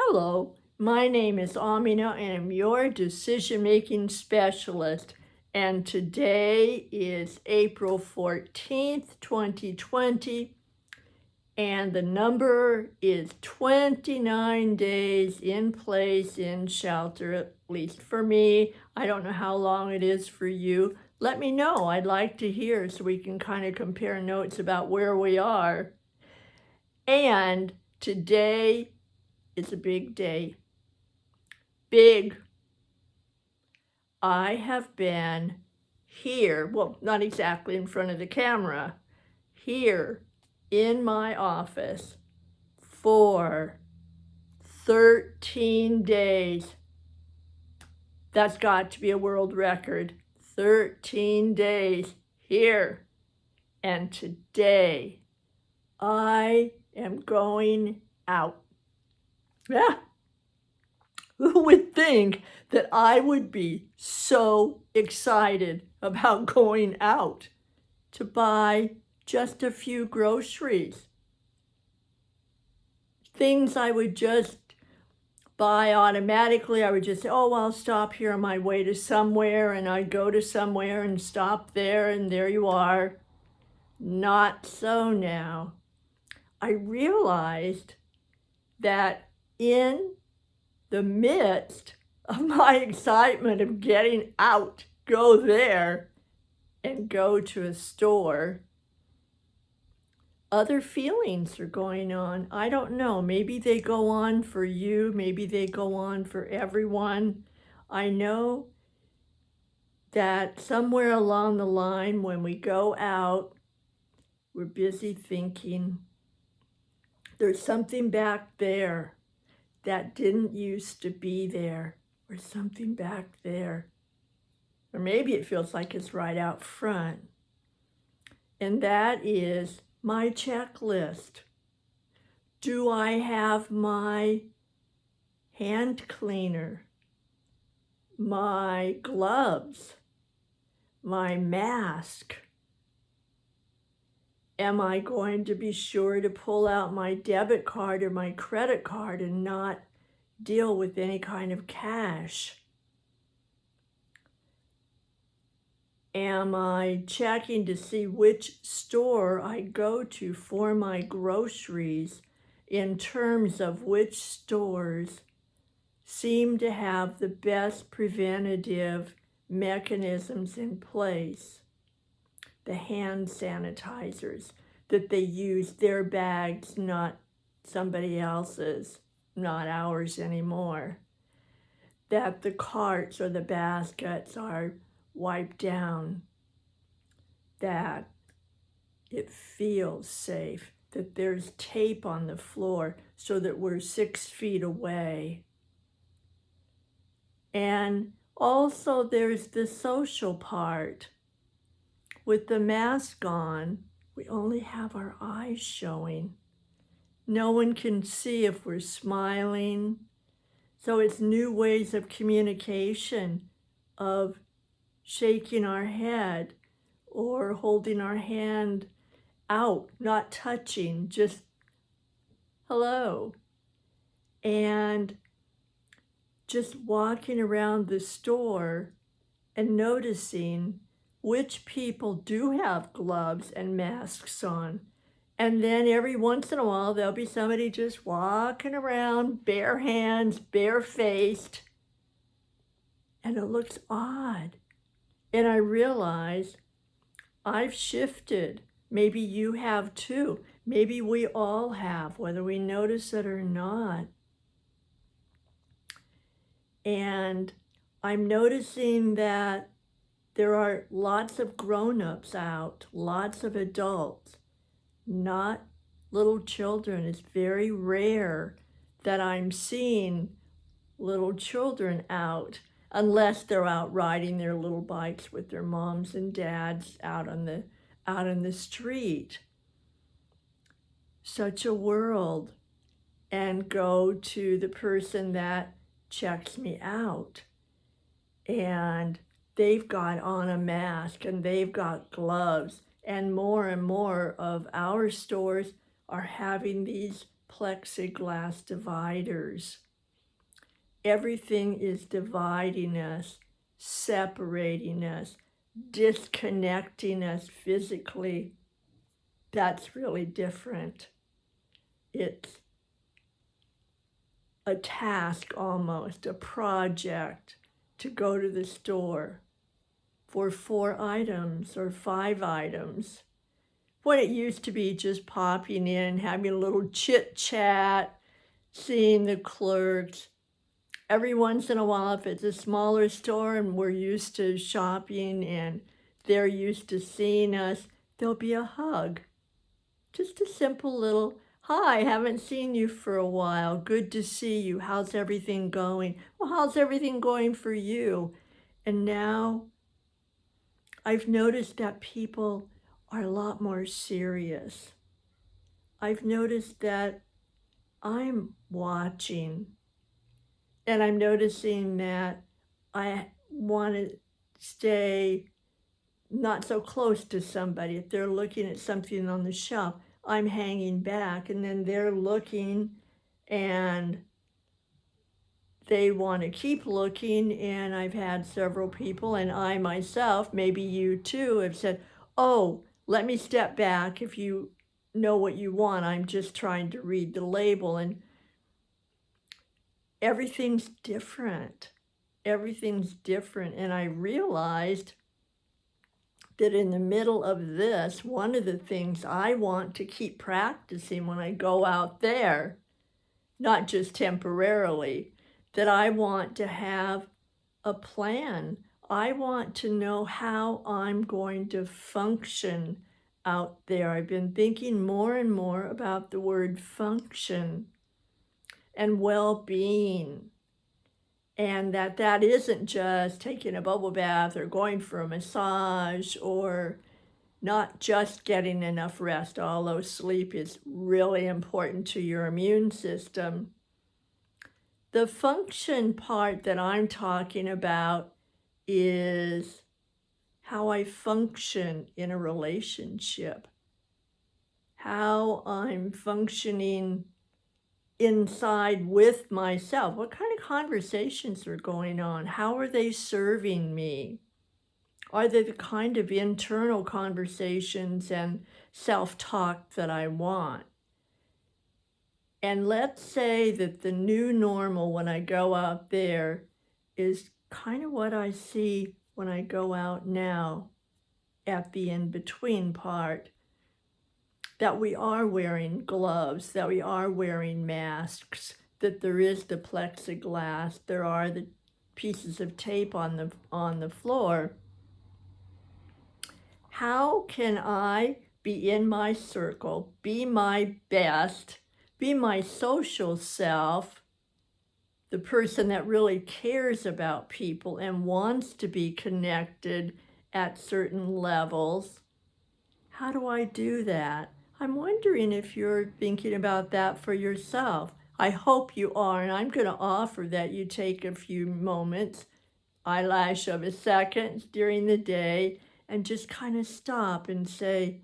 Hello, my name is Amina and I'm your decision-making specialist. And today is April 14th, 2020, and the number is 29 days in place in shelter, at least for me. I don't know how long it is for you. Let me know. I'd like to hear so we can kind of compare notes about where we are. And today is a big day. Big. I have been here, well, not exactly in front of the camera, here in my office for 13 days. That's got to be a world record. 13 days here. And today I am going out. Yeah. Who would think that I would be so excited about going out to buy just a few groceries? Things I would just buy automatically. I would just say, oh, I'll stop here on my way to somewhere, and I'd go to somewhere and stop there, and there you are. Not so now. I realized that in the midst of my excitement of getting out, go there and go to a store, other feelings are going on. I don't know. Maybe they go on for you. Maybe they go on for everyone. I know that somewhere along the line when we go out, we're busy thinking, there's something back there that didn't used to be there, or something back there. Or maybe it feels like it's right out front. And that is my checklist. Do I have my hand cleaner, my gloves, my mask? Am I going to be sure to pull out my debit card or my credit card and not deal with any kind of cash? Am I checking to see which store I go to for my groceries in terms of which stores seem to have the best preventative mechanisms in place? The hand sanitizers, that they use their bags, not somebody else's, not ours anymore. That the carts or the baskets are wiped down. That it feels safe. That there's tape on the floor so that we're 6 feet away. And also there's the social part. With the mask on, we only have our eyes showing. No one can see if we're smiling. So it's new ways of communication, of shaking our head or holding our hand out, not touching, just hello. And just walking around the store and noticing which people do have gloves and masks on. And then every once in a while, there'll be somebody just walking around, bare hands, barefaced. And it looks odd. And I realize I've shifted. Maybe you have too. Maybe we all have, whether we notice it or not. And I'm noticing that there are lots of grown-ups out, lots of adults, not little children. It's very rare that I'm seeing little children out, unless they're out riding their little bikes with their moms and dads out in the street. Such a world. And go to the person that checks me out. And they've got on a mask and they've got gloves, and more of our stores are having these plexiglass dividers. everything is dividing us, separating us, disconnecting us physically. That's really different. It's a task almost, a project to go to the store for 4 items or 5 items. When it used to be just popping in, having a little chit chat, seeing the clerks. Every once in a while, if it's a smaller store and we're used to shopping and they're used to seeing us, there'll be a hug. Just a simple little, hi, haven't seen you for a while. Good to see you. How's everything going? Well, how's everything going for you? And now I've noticed that people are a lot more serious. I've noticed that I'm watching, and I'm noticing that I want to stay not so close to somebody. If they're looking at something on the shelf, I'm hanging back, and then they're looking and they want to keep looking. And I've had several people, and I myself, maybe you too, have said, oh, let me step back if you know what you want. I'm just trying to read the label. And everything's different. Everything's different. And I realized that in the middle of this, one of the things I want to keep practicing when I go out there, not just temporarily, that I want to have a plan. I want to know how I'm going to function out there. I've been thinking more and more about the word function and well-being, and that isn't just taking a bubble bath or going for a massage or not just getting enough rest, although sleep is really important to your immune system. The function part that I'm talking about is how I function in a relationship, how I'm functioning inside with myself. What kind of conversations are going on? How are they serving me? Are they the kind of internal conversations and self-talk that I want? And let's say that the new normal when I go out there is kind of what I see when I go out now at the in-between part, that we are wearing gloves, that we are wearing masks, that there is the plexiglass, there are the pieces of tape on the floor. How can I be in my circle, be my best, be my social self, the person that really cares about people and wants to be connected at certain levels? How do I do that? I'm wondering if you're thinking about that for yourself. I hope you are, and I'm going to offer that you take a few moments, eyelash of a second during the day, and just kind of stop and say,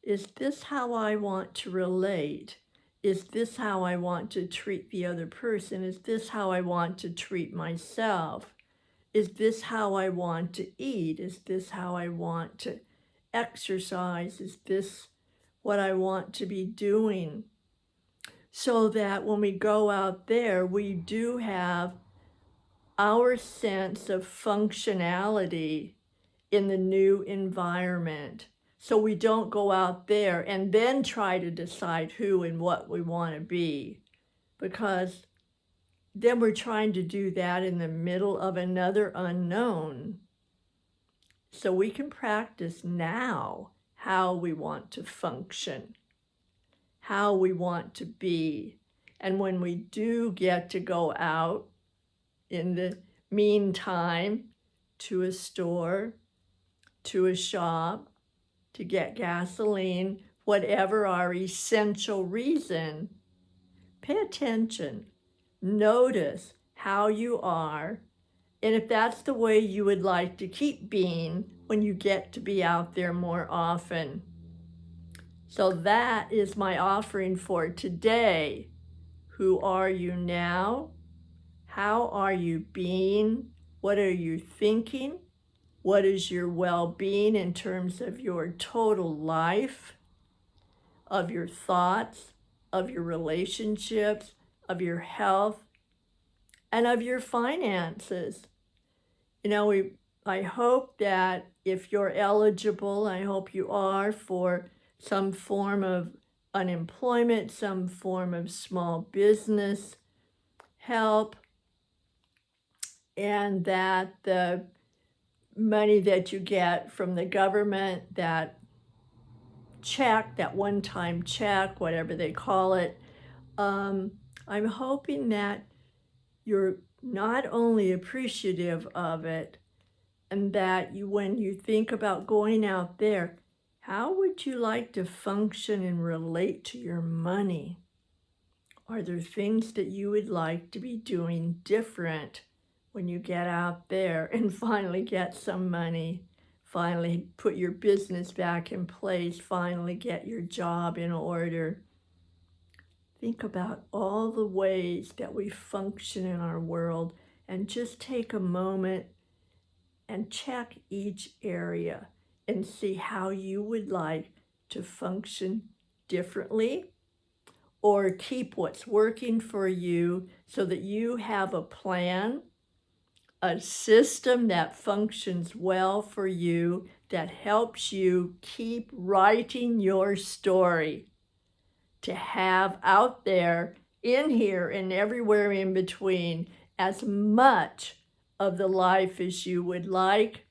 is this how I want to relate? Is this how I want to treat the other person? Is this how I want to treat myself? Is this how I want to eat? Is this how I want to exercise? Is this what I want to be doing? So that when we go out there, we do have our sense of functionality in the new environment. So we don't go out there and then try to decide who and what we want to be, because then we're trying to do that in the middle of another unknown. So we can practice now how we want to function, how we want to be. And when we do get to go out in the meantime to a store, to a shop, to get gasoline, whatever our essential reason, pay attention. Notice how you are, and if that's the way you would like to keep being when you get to be out there more often. So that is my offering for today. Who are you now? How are you being? What are you thinking? What is your well-being in terms of your total life, of your thoughts, of your relationships, of your health, and of your finances? You know, I hope that if you're eligible, I hope you are, for some form of unemployment, some form of small business help, and that the money that you get from the government, that check, that one-time check, whatever they call it, I'm hoping that you're not only appreciative of it, and that you, when you think about going out there, how would you like to function and relate to your money? Are there things that you would like to be doing different when you get out there and finally get some money, finally put your business back in place, finally get your job in order? Think about all the ways that we function in our world and just take a moment and check each area and see how you would like to function differently, or keep what's working for you so that you have a plan, a system that functions well for you, that helps you keep writing your story, to have out there, in here, and everywhere in between, as much of the life as you would like,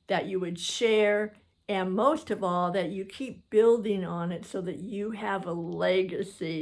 that you would share, and most of all, that you keep building on it so that you have a legacy.